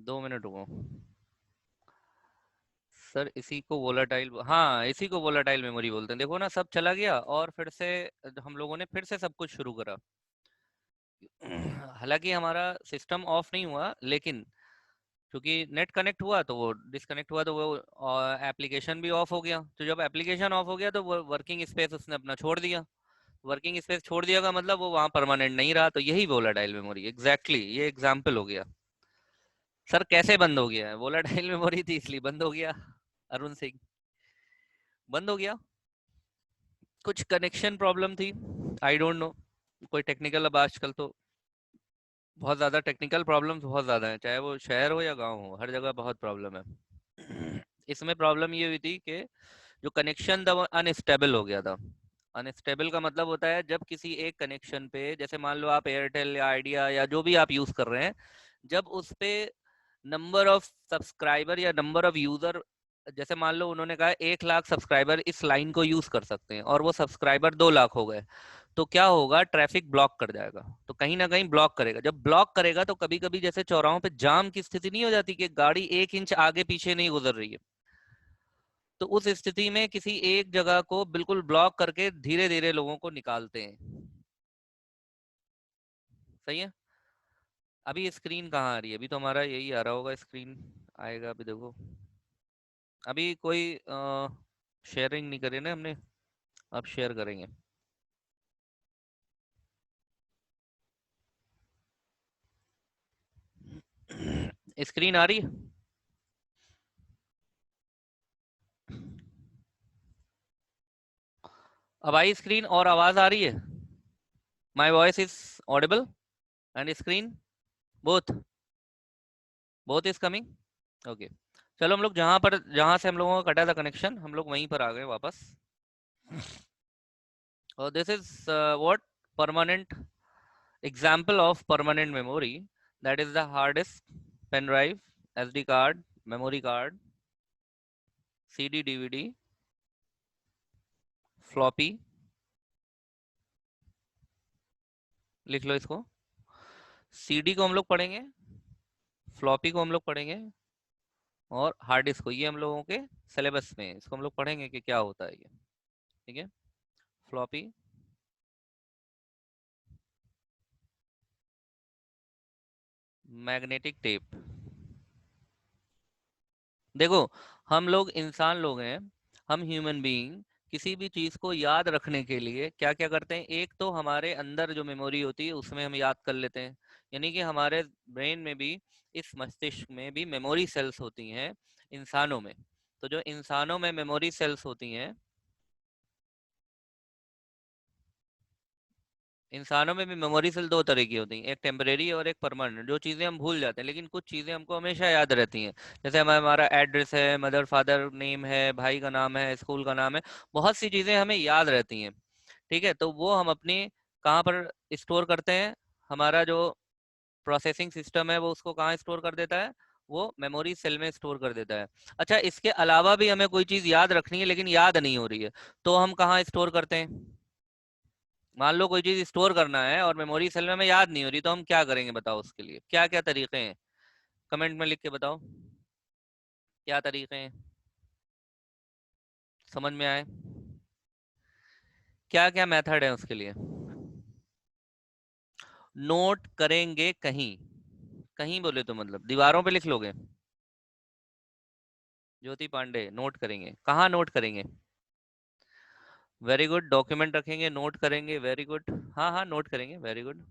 2 minute रुको sir. इसी को वोलाटाइल, हाँ इसी को वोलाटाइल मेमोरी बोलते हैं। देखो ना, सब चला गया और फिर से हम लोगों ने फिर से सब कुछ शुरू करा। हालांकि हमारा सिस्टम ऑफ नहीं हुआ, लेकिन क्योंकि नेट कनेक्ट हुआ तो वो डिस्कनेक्ट हुआ, तो वो एप्लीकेशन भी ऑफ हो गया। तो जब एप्लीकेशन ऑफ हो गया तो वो वर्किंग स्पेस उसने अपना छोड़ दिया। वर्किंग स्पेस छोड़ दिया का मतलब वो वहां परमानेंट नहीं रहा, तो यही वोलाटाइल मेमोरी एग्जैक्टली ये एग्जाम्पल हो गया। सर कैसे बंद हो गया है? वोलाटाइल मेमोरी थी इसलिए बंद हो गया। अरुण सिंह, बंद हो गया। कुछ कनेक्शन प्रॉब्लम थी, आई डोंट नो। कोई टेक्निकल, अब आजकल तो बहुत ज़्यादा टेक्निकल प्रॉब्लम्स बहुत ज़्यादा हैं, चाहे वो शहर हो या गांव हो, हर जगह बहुत प्रॉब्लम है। इसमें प्रॉब्लम ये हुई थी कि जो कनेक्शन था वो अनस्टेबल हो गया था। अनस्टेबल का मतलब होता है जब किसी एक कनेक्शन पे, जैसे मान लो आप एयरटेल या आइडिया या जो भी आप यूज़ कर रहे हैं, जब उस पे नंबर ऑफ सब्सक्राइबर या नंबर ऑफ यूज़र, जैसे मान लो उन्होंने कहा 1 लाख सब्सक्राइबर इस लाइन को यूज़ कर सकते हैं और वो सब्सक्राइबर 2 लाख हो गए, तो क्या होगा? ट्रैफिक ब्लॉक कर जाएगा। तो कहीं ना कहीं ब्लॉक करेगा। जब ब्लॉक करेगा तो कभी कभी जैसे चौराहों पे जाम की स्थिति नहीं हो जाती कि गाड़ी 1 इंच आगे पीछे नहीं गुजर रही है, तो उस स्थिति में किसी एक जगह को बिल्कुल ब्लॉक करके धीरे धीरे लोगों को निकालते हैं। सही है। अभी स्क्रीन कहाँ आ रही है? अभी तो हमारा यही आ रहा होगा, स्क्रीन आएगा अभी देखो। अभी कोई शेयरिंग नहीं करी ना हमने, अब शेयर करेंगे। स्क्रीन आ रही है? अब आई स्क्रीन और आवाज आ रही है? My voice is Audible and screen, both both is coming. Okay, चलो हम लोग जहां से हम लोगों का कटा था कनेक्शन, हम लोग वहीं पर आ गए वापस। और this is what permanent example of permanent memory, that is the hard disk, pen drive, SD card, memory card, CD DVD, floppy, लिख लो इसको। CD को हम लोग पढ़ेंगे, फ्लॉपी को हम लोग पढ़ेंगे, और हार्ड डिस्क को, ये हम लोगों के सिलेबस में है। इसको हम लोग पढ़ेंगे कि क्या होता है ये। ठीक है, फ्लॉपी, मैग्नेटिक टेप। देखो, हम लोग इंसान लोग हैं, हम ह्यूमन बीइंग किसी भी चीज को याद रखने के लिए क्या क्या करते हैं? एक तो हमारे अंदर जो मेमोरी होती है उसमें हम याद कर लेते हैं, यानी कि हमारे ब्रेन में भी, इस मस्तिष्क में भी मेमोरी सेल्स होती हैं इंसानों में। तो जो इंसानों में मेमोरी सेल्स होती हैं, इंसानों में भी मेमोरी सेल दो तरह की होती हैं, एक टेम्परेरी और एक परमानेंट। जो चीज़ें हम भूल जाते हैं लेकिन कुछ चीज़ें हमको हमेशा याद रहती हैं। जैसे हमारा एड्रेस है, मदर फादर नेम है, भाई का नाम है, स्कूल का नाम है, बहुत सी चीज़ें हमें याद रहती हैं। ठीक है, तो वो हम अपनी कहाँ पर स्टोर करते हैं? हमारा जो प्रोसेसिंग सिस्टम है वो उसको कहाँ स्टोर कर देता है? वो मेमोरी सेल में स्टोर कर देता है। अच्छा, इसके अलावा भी हमें कोई चीज़ याद रखनी है लेकिन याद नहीं हो रही है, तो हम कहाँ स्टोर करते हैं? मान लो कोई चीज स्टोर करना है और मेमोरी सेल में हमें याद नहीं हो रही, तो हम क्या करेंगे बताओ? उसके लिए क्या क्या तरीके हैं? कमेंट में लिख के बताओ, क्या तरीके हैं, समझ में आए? क्या क्या मेथड है उसके लिए? नोट करेंगे कहीं। कहीं बोले तो मतलब दीवारों पे लिख लोगे? ज्योति पांडे, नोट करेंगे कहाँ? नोट करेंगे, वेरी गुड। डॉक्यूमेंट रखेंगे, नोट करेंगे, वेरी गुड। हाँ हाँ, नोट करेंगे, वेरी गुड।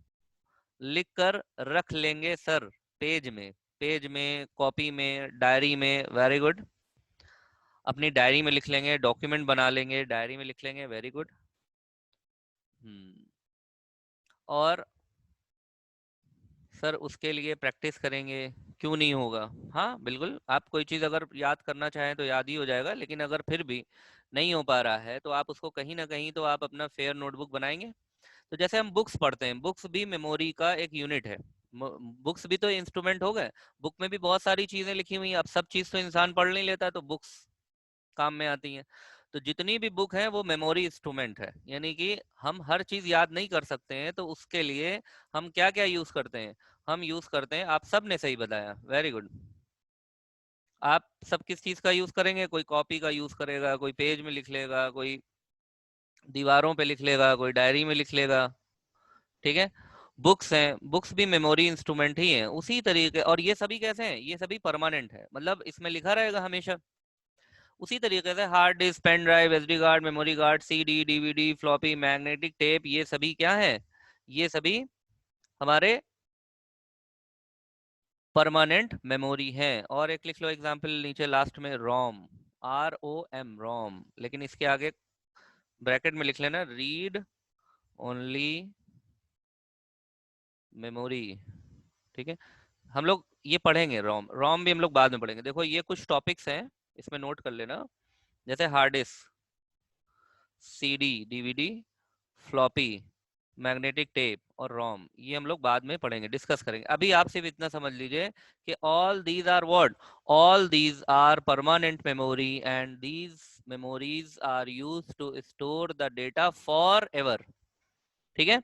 लिख कर रख लेंगे सर, पेज में, पेज में, कॉपी में, डायरी में, वेरी गुड। अपनी डायरी में लिख लेंगे, डॉक्यूमेंट बना लेंगे, डायरी में लिख लेंगे, वेरी गुड। हम्म। और सर उसके लिए प्रैक्टिस करेंगे, क्यों नहीं होगा? हाँ बिल्कुल, आप कोई चीज़ अगर याद करना चाहें तो याद ही हो जाएगा, लेकिन अगर फिर भी नहीं हो पा रहा है तो आप उसको कहीं ना कहीं तो आप अपना फेयर नोटबुक बनाएंगे। तो जैसे हम बुक्स पढ़ते हैं, बुक्स भी मेमोरी का एक यूनिट है। बुक्स भी तो इंस्ट्रूमेंट हो गए। बुक में भी बहुत सारी चीज़ें लिखी हुई हैं, अब सब चीज़ तो इंसान पढ़ नहीं लेता, तो बुक्स काम में आती हैं। तो जितनी भी बुक है वो मेमोरी इंस्ट्रूमेंट है, यानी कि हम हर चीज याद नहीं कर सकते हैं, तो उसके लिए हम क्या क्या यूज करते हैं? हम यूज करते हैं, आप सब ने सही बताया, वेरी गुड। आप सब किस चीज का यूज करेंगे? कोई कॉपी का यूज करेगा, कोई पेज में लिख लेगा, कोई दीवारों पे लिख लेगा, कोई डायरी में लिख लेगा, ठीक है। बुक्स हैं, बुक्स भी मेमोरी इंस्ट्रूमेंट ही है उसी तरीके, और ये सभी कैसे हैं? ये सभी परमानेंट है, मतलब इसमें लिखा रहेगा हमेशा। उसी तरीके से hard disk, pen drive, SD card, memory card, CD, DVD, floppy, magnetic tape, ये सभी क्या है? ये सभी हमारे परमानेंट मेमोरी है। और एक लिख लो एग्जांपल नीचे लास्ट में, रोम, ROM, रोम, लेकिन इसके आगे ब्रैकेट में लिख लेना रीड ओनली मेमोरी, ठीक है। हम लोग ये पढ़ेंगे, रोम, रोम भी हम लोग बाद में पढ़ेंगे। देखो ये कुछ टॉपिक्स हैं, इसमें नोट कर लेना, जैसे hard disk, CD, DVD, floppy, magnetic tape और रोम, ये हम लोग बाद में पढ़ेंगे, डिस्कस करेंगे। अभी आप सिर्फ इतना समझ लीजिए कि all these are what, all these are permanent memory and these memories are used to store the data for ever, ठीक है।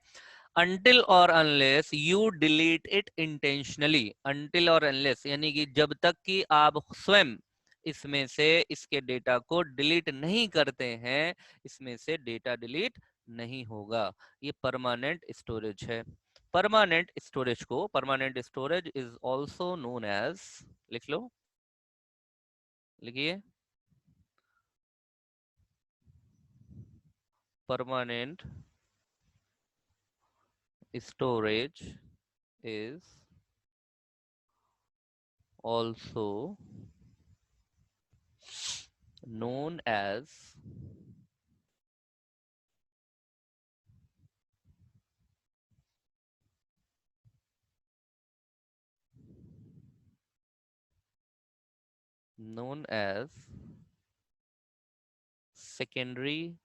until or unless you delete it intentionally, until or unless यानी कि जब तक कि आप स्वयं इसमें से इसके डेटा को डिलीट नहीं करते हैं, इसमें से डेटा डिलीट नहीं होगा। ये परमानेंट स्टोरेज है। परमानेंट स्टोरेज को, permanent storage is also known as, लिख लो, लिखिए, permanent storage is also known as secondary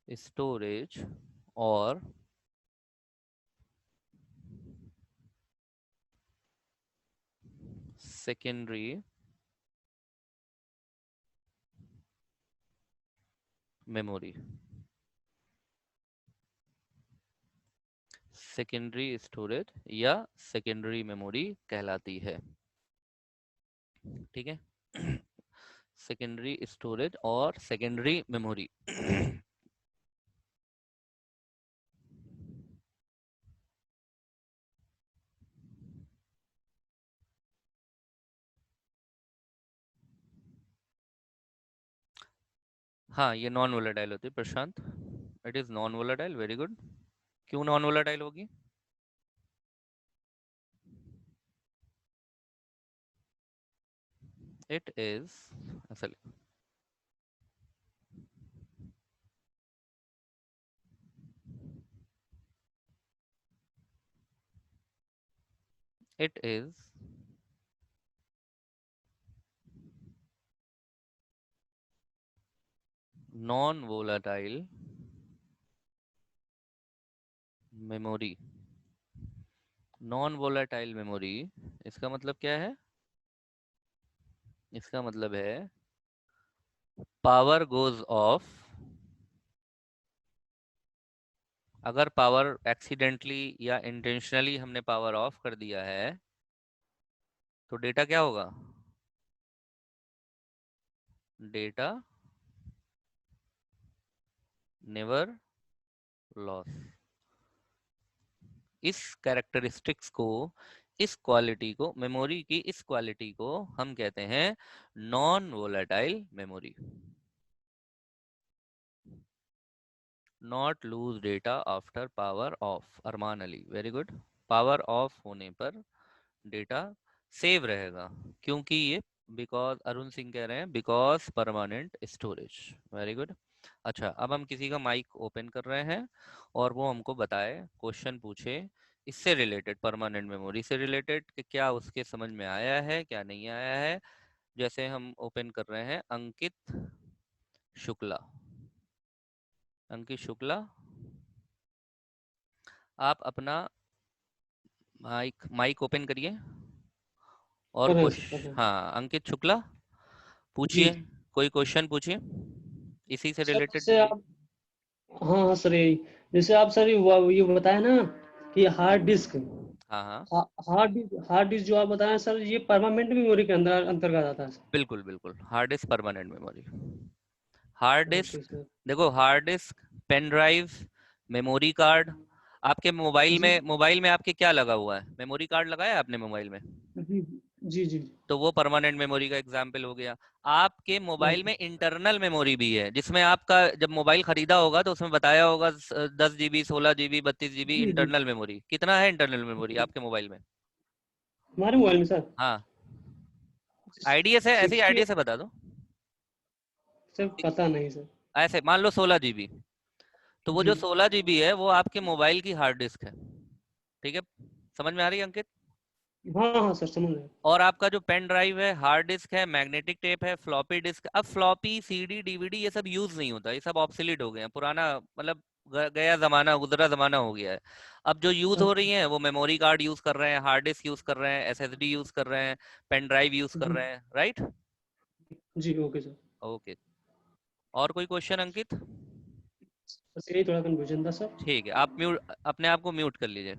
storage or secondary memory, secondary storage या सेकेंडरी मेमोरी कहलाती है, ठीक है। सेकेंडरी स्टोरेज और सेकेंडरी मेमोरी। हाँ, ये नॉन वोलेटाइल होती है Prashant, it is non volatile, very good. क्यों नॉन वोलेटाइल होगी? इट इज, ऐसा it is non volatile memory. Non volatile memory, इसका मतलब क्या है? इसका मतलब है पावर गोज ऑफ, अगर पावर एक्सीडेंटली या इंटेंशनली हमने पावर ऑफ कर दिया है तो डेटा क्या होगा? Data never loss. इस कैरेक्टरिस्टिक्स को, इस क्वालिटी को, मेमोरी की इस क्वालिटी को हम कहते हैं non volatile memory. Not lose data after power off, Arman Ali, very good. Power off होने पर डेटा सेव रहेगा, क्योंकि ये, बिकॉज अरुण सिंह कह रहे हैं because permanent storage, very good. अच्छा, अब हम किसी का माइक ओपन कर रहे हैं और वो हमको बताए, क्वेश्चन पूछे इससे रिलेटेड, परमानेंट मेमोरी से रिलेटेड, कि क्या उसके समझ में आया है, क्या नहीं आया है। जैसे हम ओपन कर रहे हैं अंकित शुक्ला, अंकित शुक्ला, आप अपना माइक माइक ओपन करिए और कर रहे हैं सर, कर क्वेश्चन, रहे हैं। हाँ अंकित शुक्ला, जी पूछिए, कोई क्वेश्चन पूछिए इसी से सर, रिलेटेड जैसे जो भी। आप, हाँ हाँ सर, यही जैसे आप सर ये बताया ना कि हार्ड डिस्क, हाँ हाँ, हार्ड डिस्क जो आप बताएं सर, ये परमानेंट मेमोरी के अंदर अंतर्गत आता है सर? बिल्कुल बिल्कुल, hard disk permanent memory. Hard okay disk, sir. देखो hard disk, pen drive, memory card. आपके जी मोबाइल में आपके क्या लगा हुआ है? मेमोरी कार्ड लगाया है आपने मोबाइल में? जी जी जी। तो वो परमानेंट मेमोरी का एग्जाम्पल हो गया। आपके मोबाइल ओके। में इंटरनल मेमोरी भी है, जिसमें आपका जब मोबाइल खरीदा होगा तो उसमें बताया होगा 10 GB, 16 GB, 32 GB जी जी। Internal memory. कितना है इंटरनल मेमोरी आपके मोबाइल में? हमारे मोबाइल में सर हाँ, आईडीएस है, ऐसे ही 60। आईडीएस है, बता दो। सर पता नहीं सर। ऐसे मान लो 16 GB। तो वो जी। जो 16 GB है वो आपके मोबाइल की हार्ड डिस्क है। ठीक है, समझ में आ रही है अंकित? हाँ हाँ सर, समझ रहे हैं। और आपका जो पेन ड्राइव है, हार्ड डिस्क है, मैग्नेटिक टेप है, फ्लॉपी डिस्क। अब फ्लॉपी, सीडी, डीवीडी ये सब यूज नहीं होता, ये सब ऑब्सोलीट हो गए हैं, पुराना मतलब गया जमाना, गुजरा जमाना हो गया है। अब जो यूज हो रही अच्छा। हैं वो मेमोरी कार्ड यूज कर रहे हैं, हार्ड डिस्क यूज कर रहे हैं, एसएसडी यूज कर रहे हैं, पेन ड्राइव यूज कर जी रहे हैं, राइट? जी। Okay sir. ओके, और कोई क्वेश्चन अंकित? बस यही थोड़ा कन्फ्यूजन था सर। ठीक है, आप म्यूट, अपने आप को म्यूट कर लीजिए।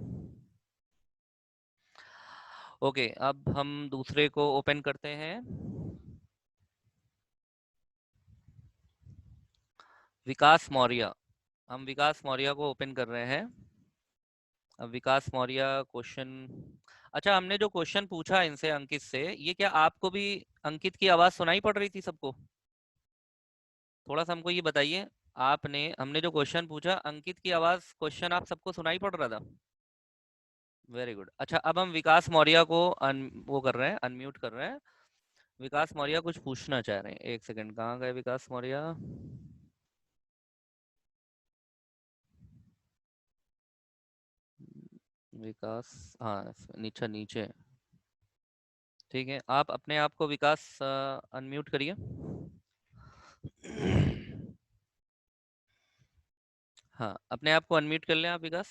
ओके, अब हम दूसरे को ओपन करते हैं। विकास मौर्य, हम विकास मौर्य को ओपन कर रहे हैं। अब विकास मौर्य क्वेश्चन, अच्छा हमने जो क्वेश्चन पूछा इनसे, अंकित से, ये क्या आपको भी अंकित की आवाज सुनाई पड़ रही थी सबको? थोड़ा सा हमको ये बताइए, आपने, हमने जो क्वेश्चन पूछा, अंकित की आवाज क्वेश्चन आप सबको सुनाई पड़ रहा था? Very good. अच्छा, अब हम विकास मौर्य को वो कर रहे हैं, अनम्यूट कर रहे हैं। विकास मौर्य कुछ पूछना चाह रहे हैं, एक सेकंड, कहाँ गए विकास मौर्य? विकास, हाँ नीचे नीचे। ठीक है, आप अपने आप को विकास अनम्यूट करिए। हाँ, अपने आप को अनम्यूट कर लें आप विकास।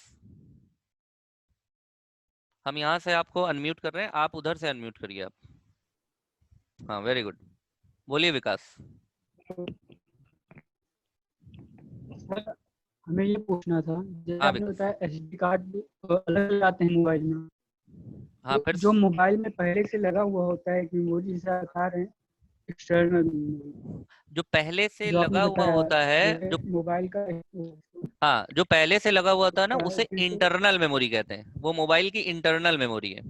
हम यहाँ से आपको अनम्यूट कर रहे हैं, आप उधर से अनम्यूट करिए आप। हाँ, वेरी गुड, बोलिए विकास। सर हमें ये पूछना था, जैसे हाँ आपने विकास, बताया एसडी कार्ड अलग अलग आते हैं मोबाइल में, हाँ तो फिर जो मोबाइल में पहले से लगा हुआ होता है एक मेमोरी, जिसे आप बता रहे हैं एक्सटर्नल मेमोरी, जो पहले से जो आपने लगा हुआ बताया होता है, जैसे जो, मोबाइल का हाँ जो पहले से लगा हुआ होता है ना, होता है, उसे फिर से इंटरनल मेमोरी कहते हैं, वो मोबाइल की इंटरनल मेमोरी है।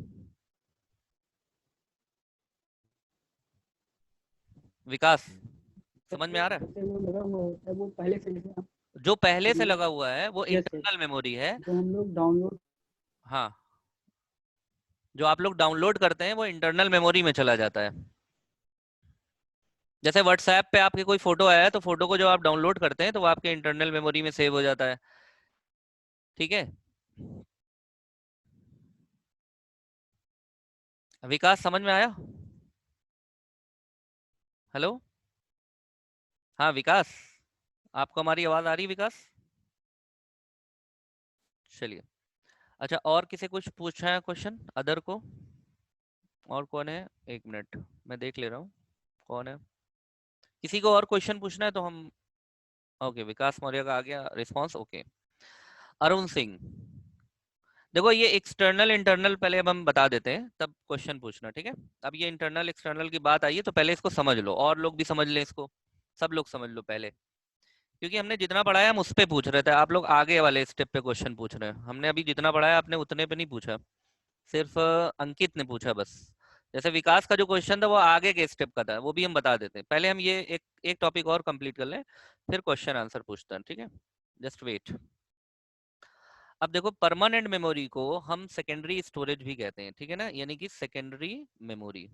विकास, समझ में आ रहा है? जैसे वो लगा हुआ होता है वो पहले से, जैसे आप जो पहले से लगा हुआ है वो यस सर, इंटरनल मेमोरी है। जो हम लोग डाउनलोड, हाँ, जो आप लोग डाउनलोड करते हैं वो इंटरनल मेमोरी में चला जाता है। जैसे व्हाट्सएप पे आपके कोई फोटो आया है, तो फोटो को जो आप डाउनलोड करते हैं तो वो आपके इंटरनल मेमोरी में सेव हो जाता है। ठीक है, विकास समझ में आया? हेलो, हाँ विकास, आपको हमारी आवाज आ रही है विकास? चलिए, अच्छा और किसी कुछ पूछा है क्वेश्चन अदर को? और कौन है? एक मिनट, मैं देख ले रहा हूँ कौन है। किसी को और क्वेश्चन पूछना है तो हम, ओके विकास मौर्य का आ गया रिस्पांस। ओके, अरुण सिंह, देखो ये एक्सटर्नल इंटरनल पहले अब हम बता देते हैं, तब क्वेश्चन पूछना, ठीक है? अब ये इंटरनल एक्सटर्नल की बात आई है तो पहले इसको समझ लो, और लोग भी समझ लें इसको, सब लोग समझ लो पहले, क्योंकि हमने जितना पढ़ाया हम उस पे पूछ रहे थे, आप लोग आगे वाले स्टेप पे क्वेश्चन पूछ रहे हैं। हमने अभी जितना पढ़ाया आपने उतने पे नहीं पूछा, सिर्फ अंकित ने पूछा बस। जैसे विकास का जो क्वेश्चन था वो आगे के स्टेप का था, वो भी हम बता देते हैं। पहले हम ये एक एक टॉपिक और कंप्लीट कर लें, फिर क्वेश्चन आंसर पूछते हैं, ठीक है? Just wait. अब देखो, परमानेंट मेमोरी को हम सेकेंडरी स्टोरेज भी कहते हैं, ठीक है ना, यानी कि सेकेंडरी मेमोरी।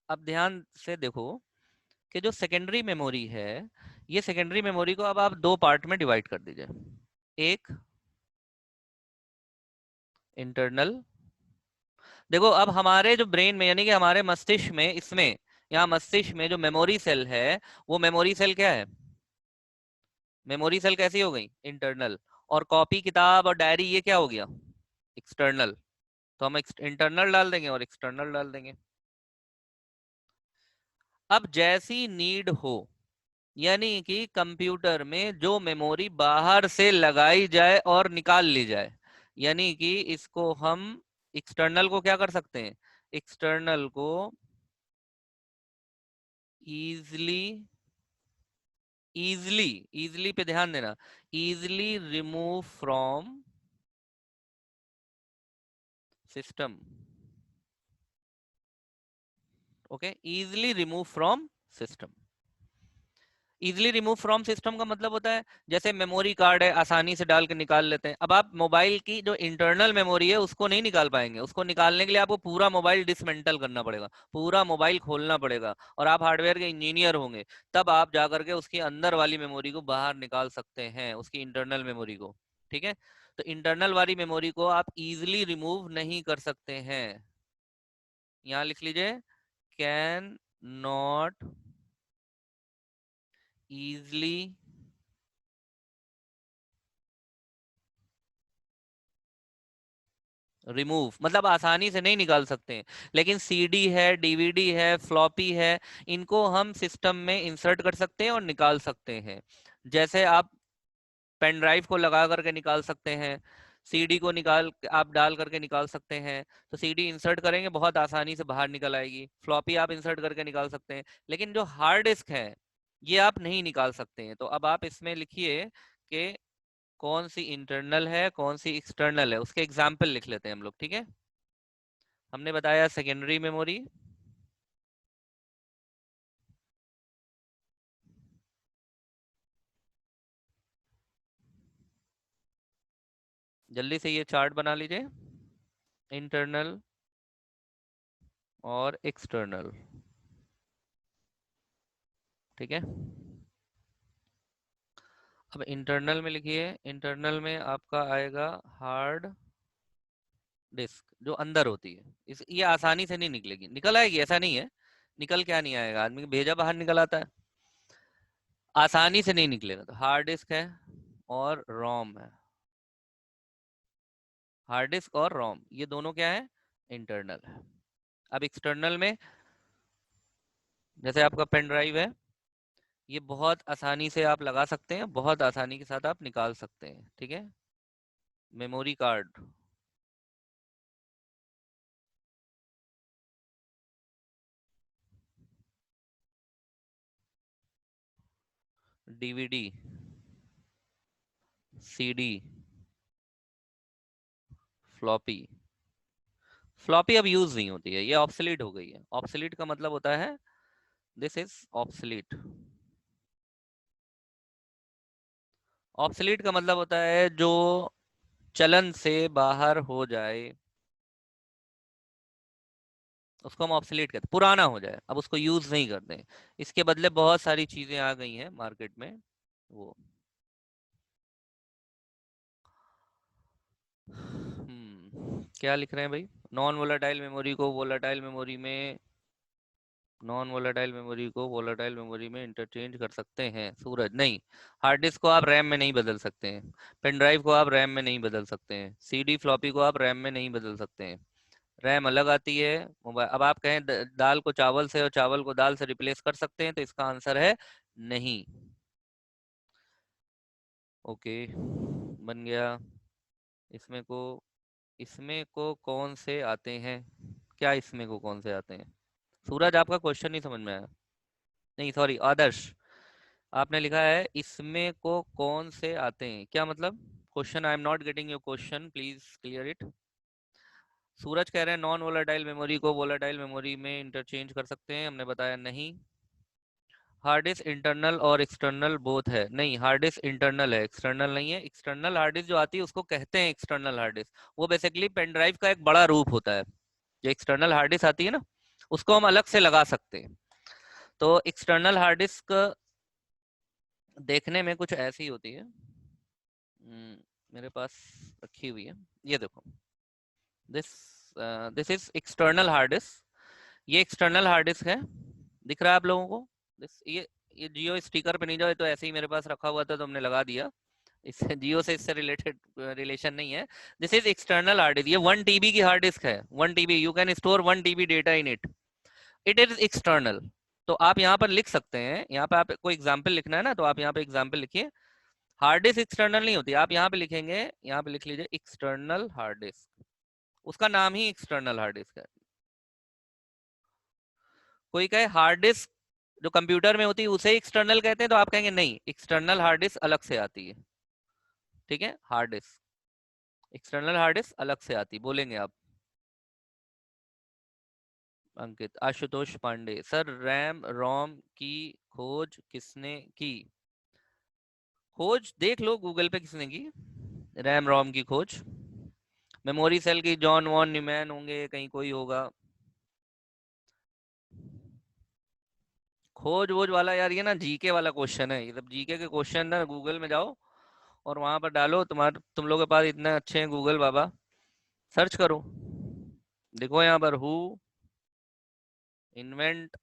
अब ध्यान से देखो कि जो सेकेंडरी मेमोरी है, ये सेकेंडरी मेमोरी को अब आप दो पार्ट में डिवाइड कर दीजिए। एक इंटरनल, देखो अब हमारे जो ब्रेन में, यानी कि हमारे मस्तिष्क में, इसमें, यहाँ मस्तिष्क में जो मेमोरी सेल है, वो मेमोरी सेल क्या है? मेमोरी सेल कैसी हो गई? इंटरनल। और कॉपी किताब और डायरी ये क्या हो गया? एक्सटर्नल। तो हम इंटरनल डाल देंगे और एक्सटर्नल डाल देंगे। अब जैसी नीड हो, यानी कि कंप्यूटर में जो मेमोरी बाहर से लगाई जाए और निकाल ली जाए, यानी कि इसको हम एक्सटर्नल को क्या कर सकते हैं, एक्सटर्नल को इजली इजली इजली पे ध्यान देना, easily remove from system. Okay, easily remove from system. Easily remove from system का मतलब होता है जैसे मेमोरी कार्ड है, आसानी से डाल के निकाल लेते हैं। अब आप मोबाइल की जो इंटरनल मेमोरी है उसको नहीं निकाल पाएंगे, उसको निकालने के लिए आपको पूरा मोबाइल डिसमेंटल करना पड़ेगा, पूरा मोबाइल खोलना पड़ेगा, और आप हार्डवेयर के इंजीनियर होंगे, तब आप जाकर के उसकी अंदर वाली मेमोरी को बाहर निकाल सकते हैं, उसकी इंटरनल मेमोरी को। ठीक है, तो इंटरनल वाली मेमोरी को आप इजिली रिमूव नहीं कर सकते हैं। यहाँ लिख लीजिए, कैन नॉट easily रिमूव, मतलब आसानी से नहीं निकाल सकते हैं। लेकिन सीडी है, डीवीडी है, फ्लॉपी है, इनको हम सिस्टम में इंसर्ट कर सकते हैं और निकाल सकते हैं। जैसे आप पेन ड्राइव को लगा करके निकाल सकते हैं, सीडी को निकाल आप डाल करके निकाल सकते हैं। तो सीडी इंसर्ट करेंगे बहुत आसानी से बाहर निकल आएगी, फ्लॉपी आप इंसर्ट करके निकाल सकते हैं, लेकिन जो हार्ड डिस्क है ये आप नहीं निकाल सकते हैं। तो अब आप इसमें लिखिए कि कौन सी इंटरनल है, कौन सी एक्सटर्नल है, उसके एग्जाम्पल लिख लेते हैं हम लोग। ठीक है, हमने बताया सेकेंडरी मेमोरी, जल्दी से ये चार्ट बना लीजिए, इंटरनल और एक्सटर्नल। ठीक है, अब इंटरनल में लिखिए, इंटरनल में आपका आएगा हार्ड डिस्क जो अंदर होती है। ये आसानी से नहीं निकलेगी, निकल आएगी ऐसा नहीं है, निकल क्या नहीं आएगा, आदमी भेजा बाहर निकल आता है, आसानी से नहीं निकलेगा। तो हार्ड डिस्क है और रोम है, हार्ड डिस्क और रोम ये दोनों क्या है, इंटरनल है। अब एक्सटर्नल में जैसे आपका पेन ड्राइव है, ये बहुत आसानी से आप लगा सकते हैं, बहुत आसानी के साथ आप निकाल सकते हैं। ठीक है, memory card, DVD, CD, floppy. Floppy अब यूज नहीं होती है, ये ऑब्सोलीट हो गई है। ऑब्सोलीट का मतलब होता है दिस इज ऑब्सोलीट। ऑब्सोलीट का मतलब होता है जो चलन से बाहर हो जाए उसको हम ऑब्सोलीट कहते हैं, पुराना हो जाए, अब उसको यूज नहीं करते हैं। इसके बदले बहुत सारी चीजें आ गई हैं मार्केट में, वो क्या लिख रहे हैं भाई, नॉन वोलेटाइल मेमोरी को वोलेटाइल मेमोरी में, नॉन वोलेटाइल मेमोरी को वोलेटाइल मेमोरी में इंटरचेंज कर सकते हैं। सूरज नहीं, हार्ड डिस्क को आप रैम में नहीं बदल सकते हैं, पेन ड्राइव को आप रैम में नहीं बदल सकते हैं, सीडी फ्लॉपी को आप रैम में नहीं बदल सकते हैं, रैम अलग आती है। मोबाइल, अब आप कहें दाल को चावल से और चावल को दाल से रिप्लेस कर सकते हैं, तो इसका आंसर है नहीं। ओके, बन गया। इसमें को इसमें को कौन से आते हैं, क्या इसमें को कौन से आते हैं? सूरज आपका क्वेश्चन नहीं समझ में आया, नहीं सॉरी आदर्श, आपने लिखा है इसमें को कौन से आते हैं, क्या मतलब question? I am not getting your question, please clear it. Suraj कह रहे हैं नॉन वोलेटाइल मेमोरी को वोलेटाइल मेमोरी में इंटरचेंज कर सकते हैं, हमने बताया नहीं। हार्ड डिस्क इंटरनल और एक्सटर्नल बोथ है, नहीं हार्ड डिस्क इंटरनल है, एक्सटर्नल नहीं है। एक्सटर्नल हार्ड डिस्क जो आती है उसको कहते हैं एक्सटर्नल हार्ड डिस्क, वो बेसिकली पेन ड्राइव का एक बड़ा रूप होता है। जो एक्सटर्नल हार्ड डिस्क आती है ना, उसको हम अलग से लगा सकते हैं। तो एक्सटर्नल हार्ड डिस्क देखने में कुछ ऐसी होती है, मेरे पास रखी हुई है, ये देखो, this this is external hard disc, ये एक्सटर्नल हार्ड डिस्क है, दिख रहा है आप लोगों को? दिस ये जियो स्टिकर पे नहीं जाओ, तो ऐसे ही मेरे पास रखा हुआ था तो हमने लगा दिया, इससे जियो से इससे रिलेटेड रिलेशन नहीं है। This is external hard disc, ये 1 TB की हार्ड डिस्क है, 1 TB, you can store 1 TB data in it, it is external. तो आप यहाँ पर लिख सकते हैं, यहाँ पे आप कोई एग्जाम्पल लिखना है ना, तो आप यहाँ पे एग्जाम्पल लिखिए। हार्ड डिस्क एक्सटर्नल नहीं होती, आप यहाँ पे लिखेंगे, यहाँ पे लिख लीजिए एक्सटर्नल हार्ड डिस्क, उसका नाम ही एक्सटर्नल हार्ड डिस्क है। कोई कहे हार्ड डिस्क जो कंप्यूटर में होती है उसे एक्सटर्नल कहते हैं, तो आप कहेंगे नहीं, एक्सटर्नल हार्ड डिस्क अलग से आती है। ठीक है, hard disk, external hard disk अलग से आती, बोलेंगे आप। Ankit, Ashutosh Pandey, sir RAM ROM की खोज किसने की? खोज देख लो गूगल पे किसने की, रैम रोम की खोज। मेमोरी सेल की जॉन वॉन न्यूमैन होंगे, कहीं कोई होगा। खोज वोज वाला यार ये ना जीके वाला क्वेश्चन है, ये सब जीके के क्वेश्चन ना गूगल में जाओ और वहां पर डालो, तुम लोगों के पास इतने अच्छे हैं गूगल बाबा, सर्च करो, देखो यहाँ पर who invent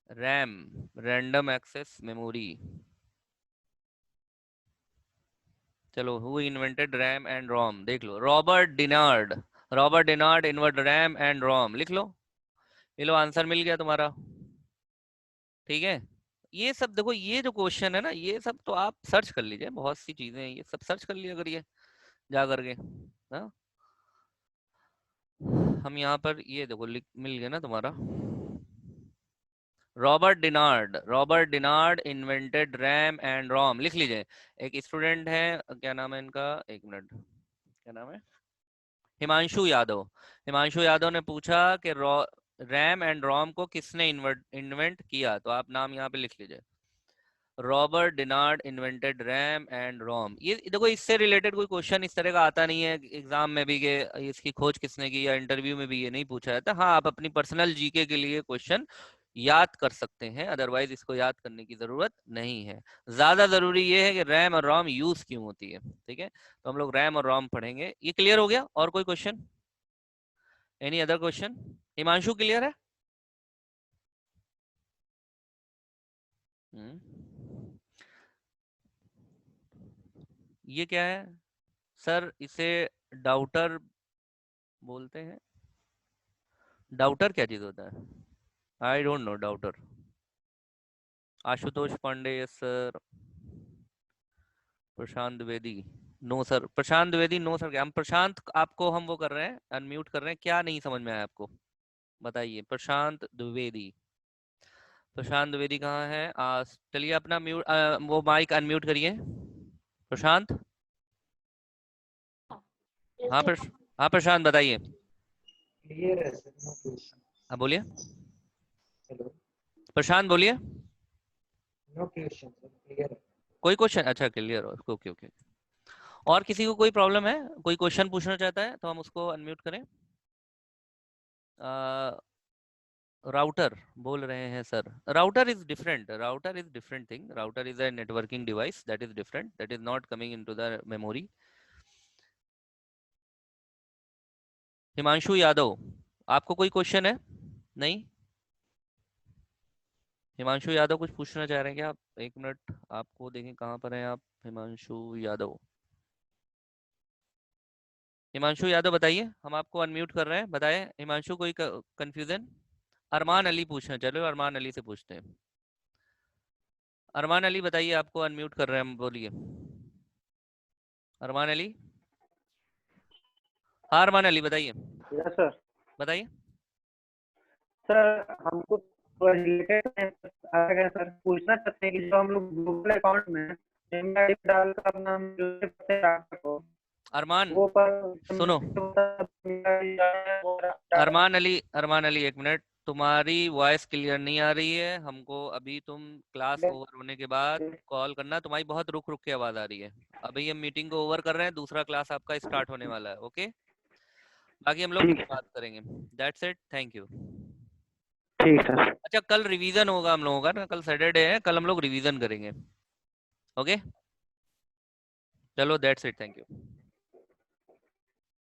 RAM random access memory, चलो who invented RAM and ROM, देख लो, Robert Dennard, Robert Dennard invent RAM and ROM, लिख लो, ये लो आंसर मिल गया तुम्हारा। ठीक है, ये सब देखो, ये जो क्वेश्चन है ना, ये सब तो आप सर्च कर लीजिए, बहुत सी चीजें हैं, ये सब सर्च कर लीजिए करिए जा करके। हाँ, हम यहाँ पर ये देखो मिल गया ना तुम्हारा, Robert डिनार्ड invented RAM and ROM, लिख लीजिए। एक स्टूडेंट है, क्या नाम है इनका, एक मिनट, क्या नाम है, हिमांशु यादव, हिमांशु यादव ने पूछा कि रैम एंड रोम को किसने इन्वेंट किया, तो आप नाम यहाँ पे लिख लीजिए, रॉबर्ट डिनार्ड इन्वेंटेड रैम एंड रोम। ये देखो, इससे रिलेटेड कोई क्वेश्चन इस तरह का आता नहीं है एग्जाम में भी कि इसकी खोज किसने की, या इंटरव्यू में भी ये नहीं पूछा जाता। हाँ, आप अपनी पर्सनल जीके के लिए क्वेश्चन याद कर सकते हैं, अदरवाइज इसको याद करने की जरूरत नहीं है। ज्यादा जरूरी ये है कि रैम और रोम यूज क्यों होती है। ठीक है, तो हम लोग रैम और रोम पढ़ेंगे। ये क्लियर हो गया? और कोई question, any other question? Himanshu clear है? ये क्या है सर? इसे डाउटर बोलते हैं। डाउटर क्या चीज होता है? I don't know doubter. Ashutosh Pandey, yes sir. Prashant Dwivedi, no sir. Prashant Dwivedi, no sir. हम प्रशांत आपको हम वो कर रहे हैं, अनम्यूट कर रहे हैं, क्या नहीं समझ में आया आपको बताइए? प्रशांत द्विवेदी, प्रशांत द्विवेदी कहाँ है? चलिए अपना म्यूट, वो माइक अनम्यूट करिए प्रशांत। हाँ हाँ प्रशांत बताइए। क्लियर है सर, नो क्वेश्चन। हाँ बोलिए हेलो, प्रशांत, बोलिए। नो क्वेश्चन सर, क्लियर है। कोई क्वेश्चन? अच्छा क्लियर हो, ओके ओके। और किसी को कोई प्रॉब्लम है, कोई क्वेश्चन पूछना चाहता है तो हम उसको अनम्यूट करें। राउटर बोल रहे हैं sir. Router is different, router is different thing, router is a networking device, that is different, that is not coming into the memory. Himanshu Yadav, आपको कोई क्वेश्चन है? नहीं, हिमांशु यादव कुछ पूछना चाह रहे हैं क्या आप? एक मिनट, आपको देखें कहाँ पर हैं आप, हिमांशु यादव। हिमांशु यादव बताइए, हम आपको अनम्यूट कर रहे हैं, बताएं हिमांशु, कोई कंफ्यूजन? अरमान अली पूछना, चलो अरमान अली से पूछते हैं। अरमान अली बताइए, आपको अनम्यूट कर रहे हैं हम, बोलिए अरमान अली। हाँ अरमान अली बताइए, यस सर। बताइए। सर हमको रिलेटेड सर पूछना चाहते हैं कि जो हम लोग गूगल अकाउंट में ईमेल आईडी डालकर अपना अरमान वो पर सुनो, अरमान अली एक मिनट, तुम्हारी वॉइस क्लियर नहीं आ रही है हमको। अभी तुम क्लास ओवर होने के बाद कॉल करना, तुम्हारी बहुत रुक रुक के आवाज आ रही है। अभी हम मीटिंग को ओवर कर रहे हैं, दूसरा क्लास आपका स्टार्ट होने वाला है, ओके? बाकी हम लोग ठीक बात करेंगे। That's it, thank you. ठीक सर। अच्छा, कल रिवीजन होगा हम लोगों का ना, कल सैटरडे है, कल हम लोग रिवीजन करेंगे, ओके? चलो दैट्स इट, थैंक यू।